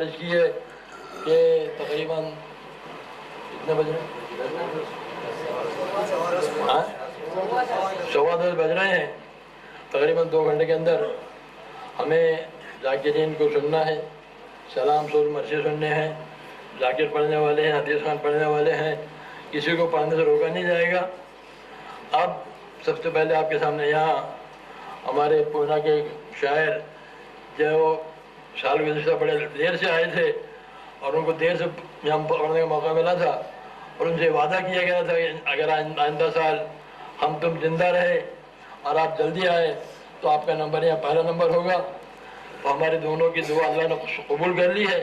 गुजारिश की है कि तकरीबन कितने बज रहे हैं? 10:15 बज रहे हैं। तकरीबन 2 घंटे के अंदर हमें जाकिरीन को सुनना है, सलाम सूर मर्सी सुनने हैं, जाकिर पढ़ने वाले हैं, हदीस खान पढ़ने वाले हैं, किसी को पढ़ने से रोका नहीं जाएगा। अब सबसे पहले आपके सामने यहाँ हमारे पूना के शायर जो साल गुज़श्ता बड़े देर से आए थे और उनको देर से यहाँ पढ़ने का मौका मिला था और उनसे वादा किया गया था कि अगर आइंदा साल हम तुम जिंदा रहे और आप जल्दी आए तो आपका नंबर यहाँ पहला नंबर होगा। तो हमारे दोनों की दुआ अल्लाह ने कबूल कर ली है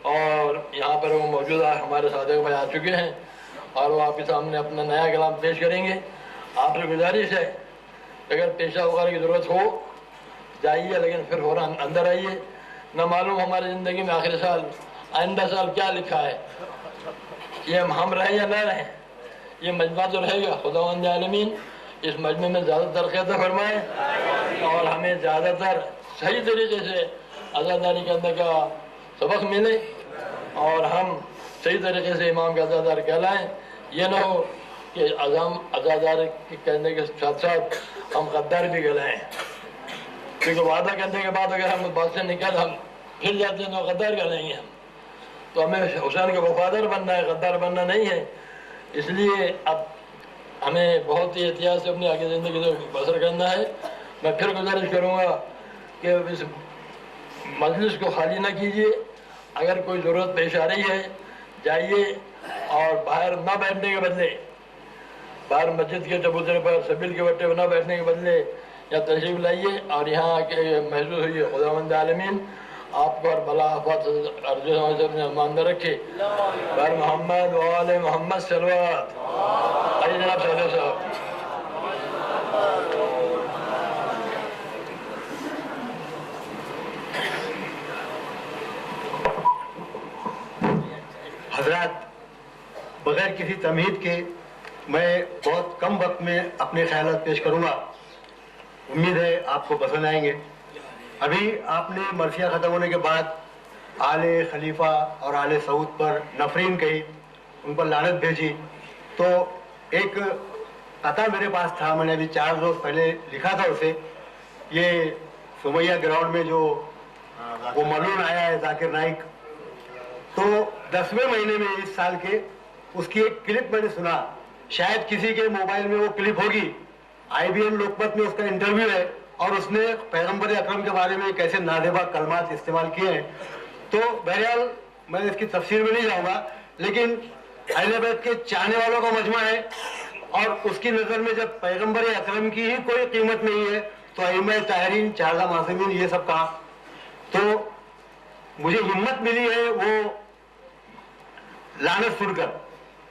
और यहाँ पर वो मौजूद हमारे सादिक भाई आ चुके हैं और वो आपके सामने अपना नया कलाम पेश करेंगे। आपसे गुजारिश है अगर पेशा वगैरह की ज़रूरत हो जाइए, लेकिन फिर फौरन अंदर आइए। न मालूम हमारी ज़िंदगी में आखिरी साल आइंदा साल क्या लिखा है, ये हम रहें या ना रहें, ये मजमा तो रहेगा। खुदावंद आलमीन इस मजमे में ज़्यादा तरक्यात फरमाए और हमें ज़्यादातर सही तरीके से अज़ादारी करने का सबक मिले और हम सही तरीके से इमाम के अज़ादार कहलाएँ। ये ना हो कि अज़ादार कहने के साथ साथ हम गद्दार भी कहलाएँ, क्योंकि वादा करने के बाद अगर हम बात से निकल हम फिर जाते हैं तो गद्दार कहलाएंगे हम। तो हमें हुसैन का वफादार बनना है, गद्दार बनना नहीं है। इसलिए अब हमें बहुत ही एहतियात से अपनी आगे ज़िंदगी से बसर करना है। मैं फिर गुजारिश करूँगा कि इस मजलिस को खाली ना कीजिए, अगर कोई ज़रूरत पेश आ रही है जाइए और बाहर ना बैठने के बदले, बाहर मस्जिद के चबूतरे पर सबील के बट्टे पर ना बैठने के बदले या तशरीफ़ लाइए और यहाँ आके महसूस हुई खुदावंद आलमीन आपको और भला आफत अर्जुन में रखे। बर मोहम्मद वाले मोहम्मद सलवात। आइए जनाब साहब साहब। हजरात, बगैर किसी तमहीद के मैं बहुत कम वक्त में अपने ख्यालात पेश करूंगा। उम्मीद है आपको पसंद आएंगे। अभी आपने मरसिया ख़त्म होने के बाद आले खलीफा और आले सऊद पर नफरीन कही, उन पर लानत भेजी, तो एक कथा मेरे पास था, मैंने अभी 4 रोज़ पहले लिखा था उसे। ये सुमैया ग्राउंड में जो वो मलून आया है जाकिर नाइक, तो 10वें महीने में इस साल के उसकी एक क्लिप मैंने सुना। शायद किसी के मोबाइल में वो क्लिप होगी। IBN लोकमत में उसका इंटरव्यू है और उसने पैगंबर अकरम के बारे में कैसे नादेबा कलमात इस्तेमाल किए हैं। तो बहरहाल मैं इसकी तफसीर में नहीं जाऊंगा, लेकिन अहले बैत के चाहने वालों का मजमा है और उसकी नज़र में जब पैगंबर अकरम की ही कोई कीमत नहीं है तो अइम्मा ताहरीन, 4 मासूमीन, ये सब कहा। तो मुझे हिम्मत मिली है वो लानत सुनकर।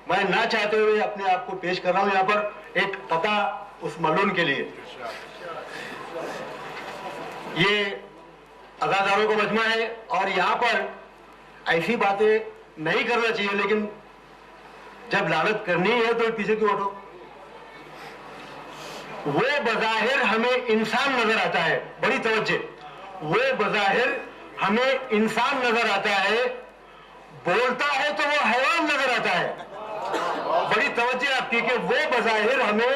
मैं ना चाहते हुए अपने आप को पेश कर रहा हूं यहाँ पर एक कथा उस मलून के लिए। ये अज़ादारों का मजमा है और यहाँ पर ऐसी बातें नहीं करना चाहिए, लेकिन जब लानत करनी है तो पीछे क्यों हटो। वो बज़ाहिर हमें इंसान नजर आता है, बड़ी तवज्जो, वो बज़ाहिर हमें इंसान नजर आता है, बोलता है तो वो हैवान नजर आता है। बड़ी तवज्जो आपकी कि वो बज़ाहिर हमें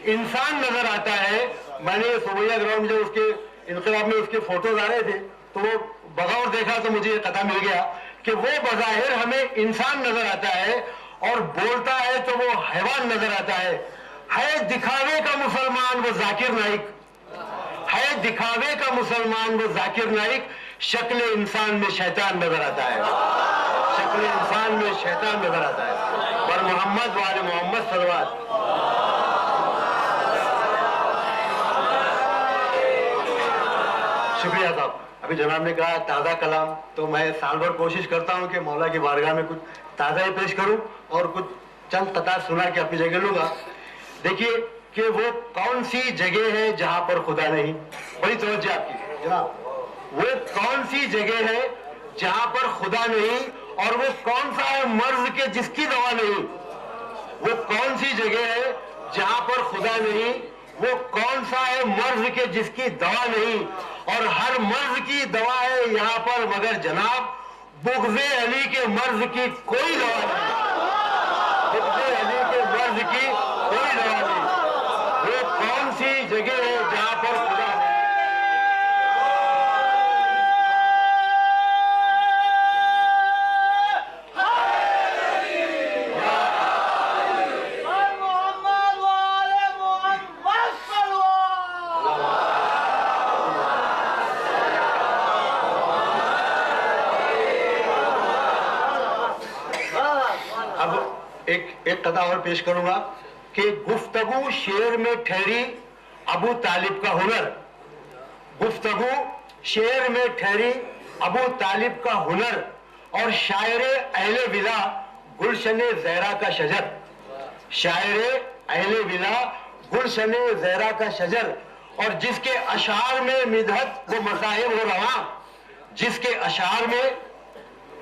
इंसान नजर आता है। मैंने सुमैया ग्राउंड में उसके इनकलाब में उसके फोटोज आ रहे थे तो वो बगौर देखा तो मुझे ये पता मिल गया कि वो बज़ाहिर हमें इंसान नजर आता है और बोलता है तो वो हैवान नजर आता है दिखावे का मुसलमान वो जाकिर नाइक, है दिखावे का मुसलमान वो जाकिर नाइक, शक्ल इंसान में शैतान नजर आता है, शक्ल इंसान में शैतान नजर आता है। बर मोहम्मद वाले मोहम्मद सलवात। शुक्रिया साहब। अभी जनाब ने कहा ताज़ा कलाम, तो मैं साल भर कोशिश करता हूँ कि मौला की बारगाह में कुछ ताज़ा ही पेश करूँ और कुछ चंद कतार सुना के अपनी जगह लूंगा। देखिए कि वो कौन सी जगह है जहां पर खुदा नहीं। बड़ी तवज्जो आपकी जनाब, वो कौन सी जगह है जहां पर खुदा नहीं और वो कौन सा है मर्ज के जिसकी दवा नहीं। वो कौन सी जगह है जहां पर खुदा नहीं, वो कौन सा है मर्ज के जिसकी दवा नहीं, और हर मर्ज की दवा है यहाँ पर मगर जनाब बुग़्ज़े अली के मर्ज की कोई दवा नहीं, बुग़्ज़े अली के मर्ज की कोई दवा नहीं। वो कौन सी जगह है जहां पर खुदा नहीं? एक कथा और पेश करूंगा कि गुफ्तगू शेर में ठहरी अबू तालिब का हुनर, गुफ्तगू शेर में ठहरी अबू तालिब का हुनर और शायरे अहले विला गुलशने ज़हरा का शजर, शायरे अहले विला गुलशने ज़हरा का शजर, और जिसके अशार में मिदहत वो मसाहिब हो रवा, जिसके अशार में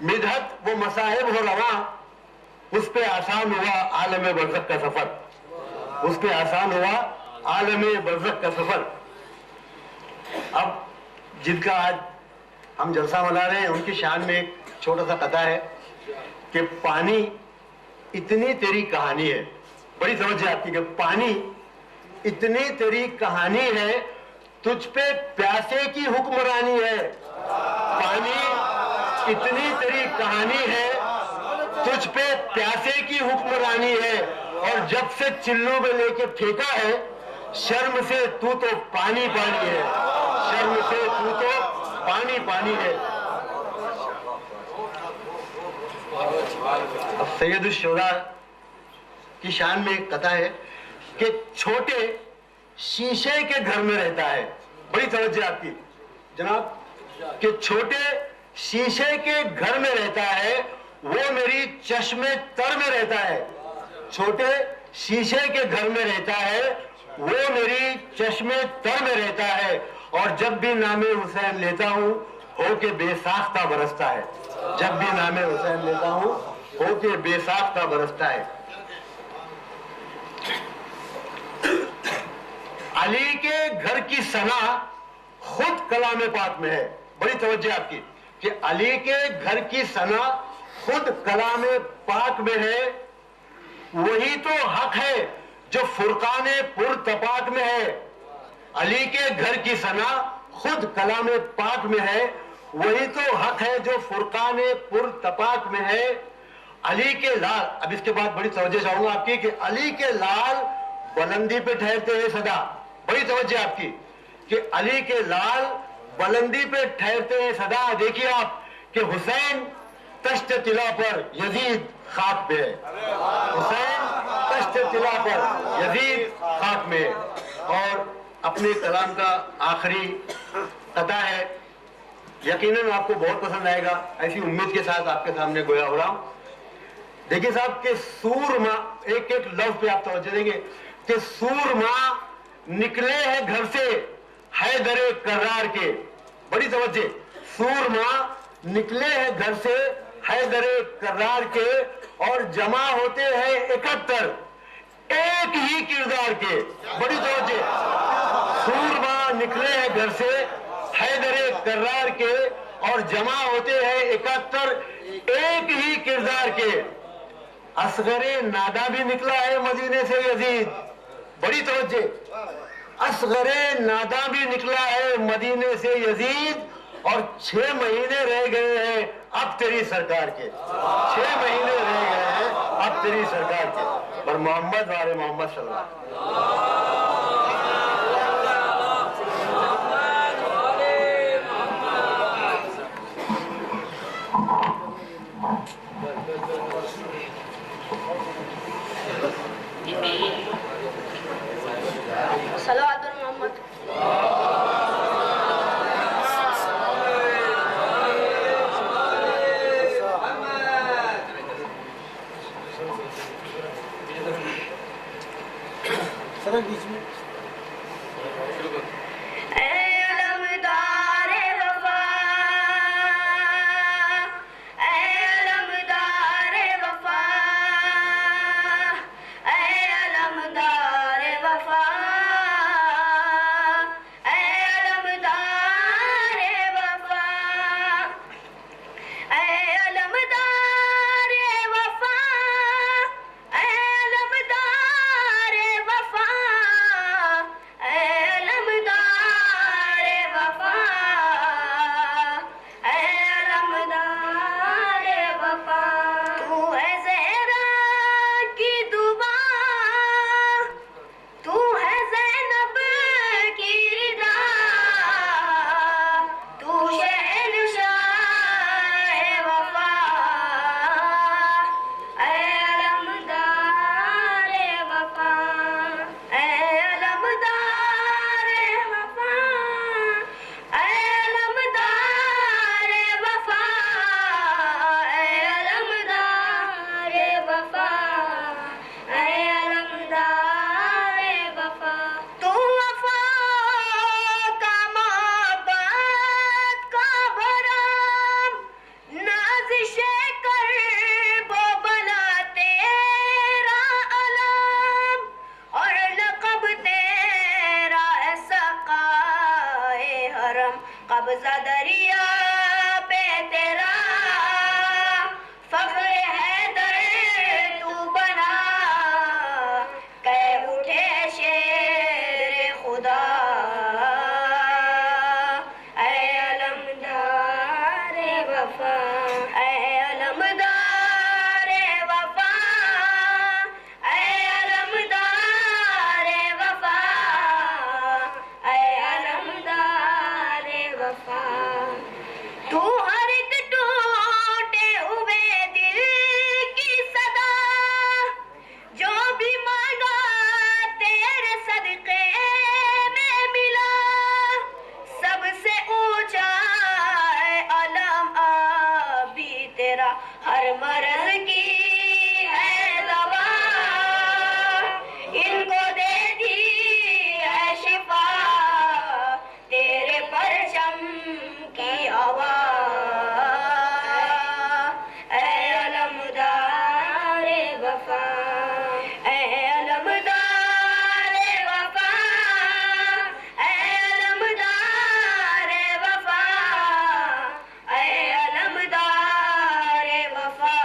मिदहत वो मसाहिब हो रवा, उस पे आसान हुआ आलम बरज़ख का सफर, उस पे आसान हुआ आलम बरज़ख का सफर। अब जिनका आज हम जलसा मना रहे हैं उनकी शान में एक छोटा सा कथा है कि पानी इतनी तेरी कहानी है, बड़ी समझ आपकी, कि पानी इतनी तेरी कहानी है, तुझ पे प्यासे की हुक्मरानी है, पानी इतनी तेरी कहानी है, तुझ पे प्यासे की हुक्मरानी है, और जब से चिल्लू में लेके फेंका है, शर्म से तू तो पानी पानी है, शर्म से तू तो पानी पानी है। अब सैयद शुरा की शान में एक कथा है कि छोटे शीशे के घर में रहता है, बड़ी तवज्जो आपकी जनाब, कि छोटे शीशे के घर में रहता है, वो मेरी चश्मे तर में रहता है, छोटे शीशे के घर में रहता है, वो मेरी चश्मे तर में रहता है, और जब भी नामे हुसैन लेता हूँ होके बेसाख्ता बरसता है, जब भी नामे हुसैन लेता हूँ होके बेसाख्ता बरसता है। अली के घर की सना खुद कलाम पाक में है, बड़ी तवज्जो आपकी, कि अली के घर की सना खुद कलाम पाक में है, वही तो हक है जो फुरकाने पुरतपाक में है। अली के घर की सना खुद कलाम पाक में है, वही तो हक है जो फुरकाने पुरतपाक में है। अली के लाल, अब इसके बाद बड़ी तवज्जो चाहूंगा आपकी, कि अली के लाल बुलंदी पे ठहरते हैं सदा, बड़ी तवज्जो आपकी, कि अली के लाल बुलंदी पे ठहरते हैं सदा। देखिए आप कि हुसैन तश्त तिला पर, यजीद खाक पे है, हुसैन तश्त तिला पर, यजीद खाक में है। और अपने कलाम का आखिरी कथा है, यकीनन आपको बहुत पसंद आएगा, ऐसी उम्मीद के साथ आपके सामने गोया हो रहा हूं। देखिए साहब कि सूरमा, एक एक लफ्ज पे आप तवज्जो देंगे कि सूरमा निकले हैं घर से हैदरे कर्रार के, बड़ी तवज्जो, सूरमा निकले हैं घर से हैदरे कर्रार के, और जमा होते हैं 71 एक ही किरदार के, बड़ी तवज्जो, सूरमा निकले हैं घर से हैदरे कर्रार के, और जमा होते हैं 71 एक ही किरदार के। असगरे नादा भी निकला है मदीने से यजीद, बड़ी तवज्जो, असगरे नादा भी निकला है मदीने से यजीद, और 6 महीने रह गए हैं अब तेरी सरकार के, 6 महीने रह गए हैं अब तेरी सरकार के। पर मोहम्मद वाले मोहम्मद सल्लल्लाहु सलावत मोहम्मद। सर बीच में ऐ हर मर्ज की है दवा, इनको दे दी है शिफा, तेरे परचम की हवा। ऐ अलमदारे वफा, ऐ अलमदारे वफा, ऐ अलमदारे वफा, ऐ अलमदारे वफा।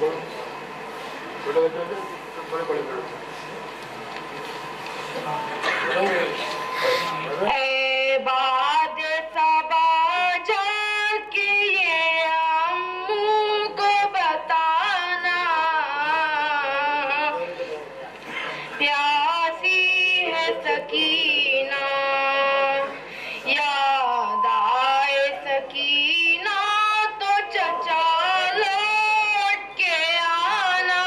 छोटे बच्चों से थोड़े बड़े बड़े ऐ बाद सबा जाके ये अम्मू को बताना, प्यासी है सकीना, याद आए सकीना तो चचा लौट के आना।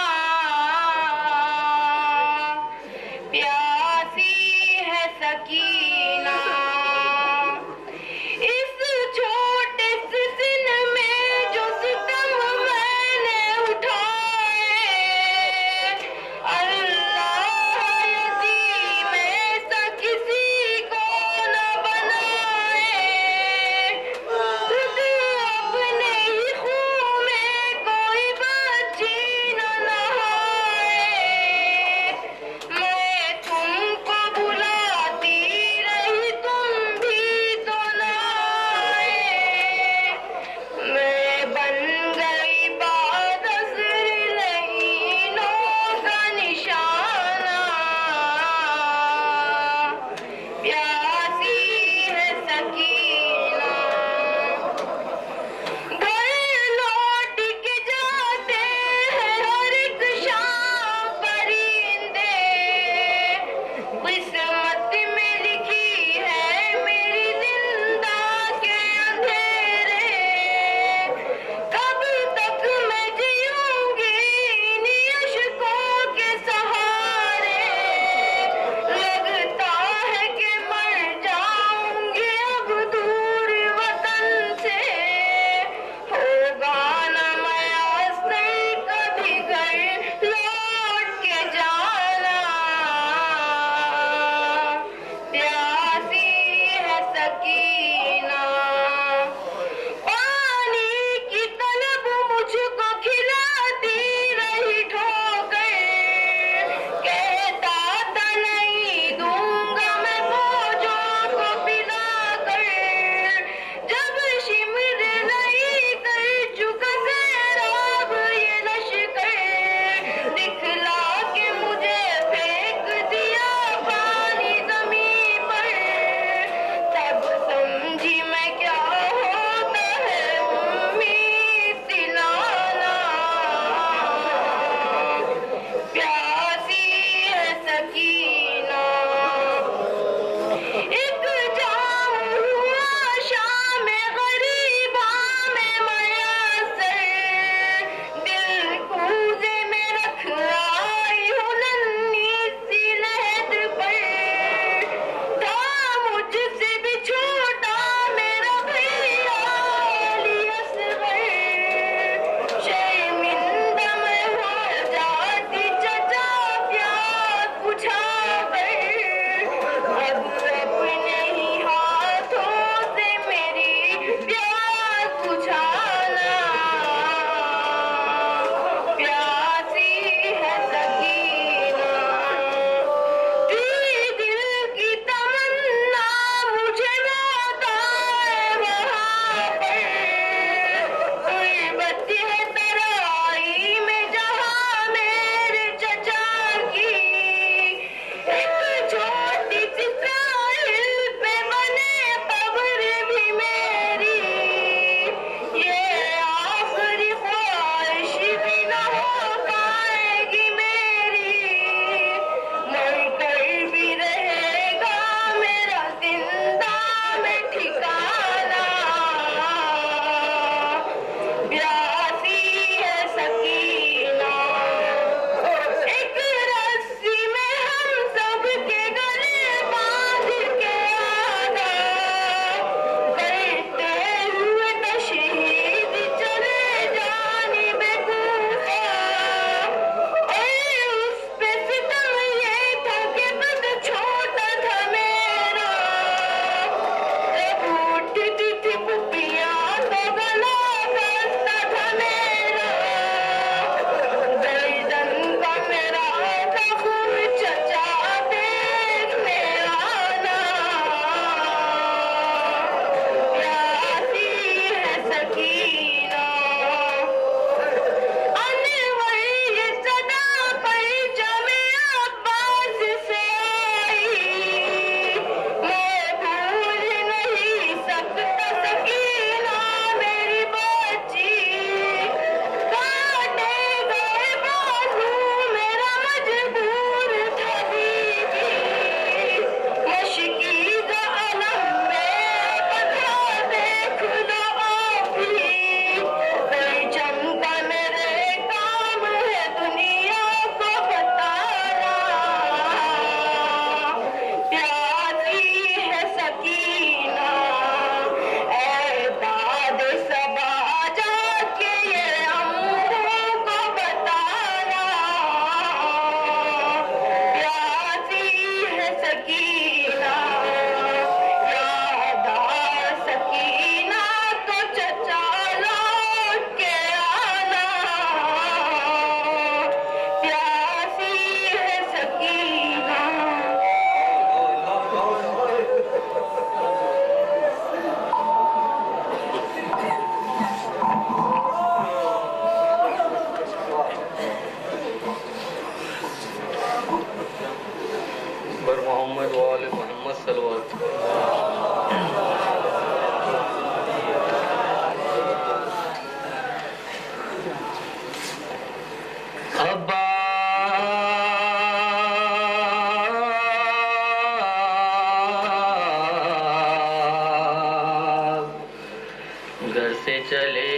से चले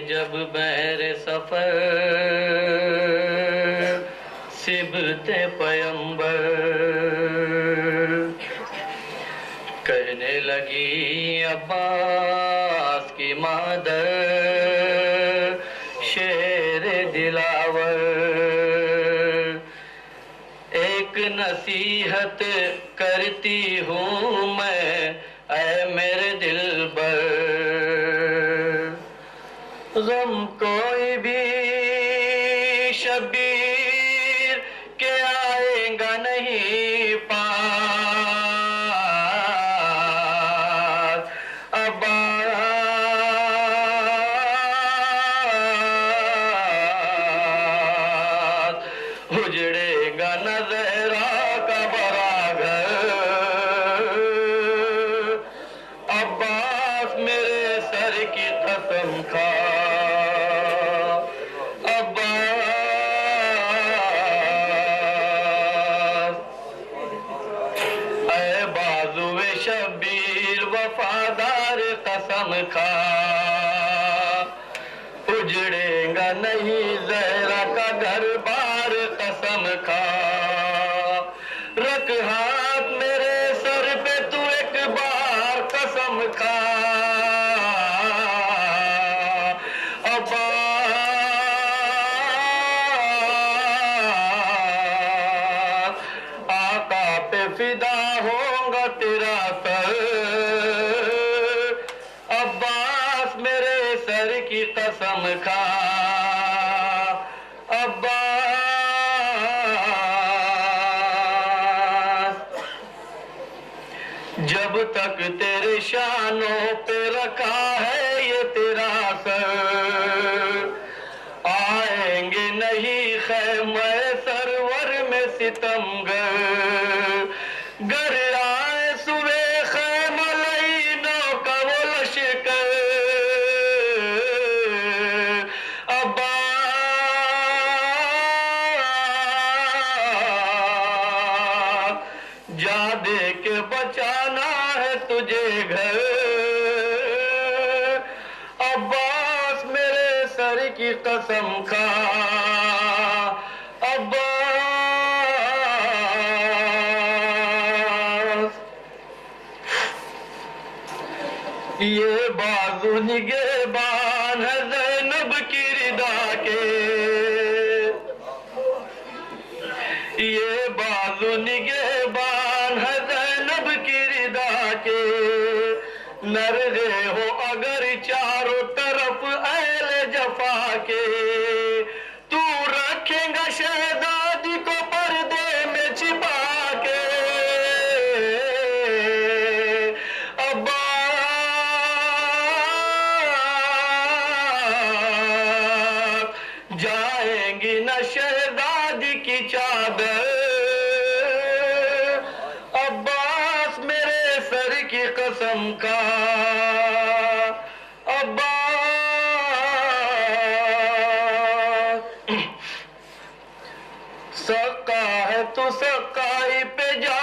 जब बहर सफर सिबते पैगंबर, कहने लगी अब्बास की मादर शेर दिलावर, एक नसीहत करती हूँ मैं ऐ मेरे दिलबर, गम कोई भी शबीर के आएगा नहीं पास, अब्बास उजड़ेगा न ज़हरा का बड़ा घर, अब्बास मेरे सर की कसम खा, अब्बास ऐ बाजुए शबीर वफादार कसम खा, उजड़ेगा नहीं ज़हरा का घर बार कसम खा, रख हाथ मेरे सर पे तू एक बार कसम खा, अब्बास आका पे फिदा होगा तेरा सर, अब्बास मेरे सर की कसम खा, अब्बास जब तक तेरे शानों पे रखा है ये तेरा सर, आएंगे नहीं खैमे सरवर में सितमगर, गर आए सुबह खैमा लईनों का वो लश्कर, अब्बास जा दे के बचाना है तुझे घर, अब्बास मेरे सर की कसम खा, अब्बास ये बाजू निगहबान है ज़ैनब की रिदा के, ये बाजू निगहबान है ज़ैनब की रिदा के, नरगे हो अगर चारों तरफ अहले जफा के, तू रखेगा शहजादी को पर्दे में छिपा के, अब्बास जाएंगी न शहजादी की चादर, अब्बास मेरे सर की कसम खा, अब्बास सका है तू सकाई पे जा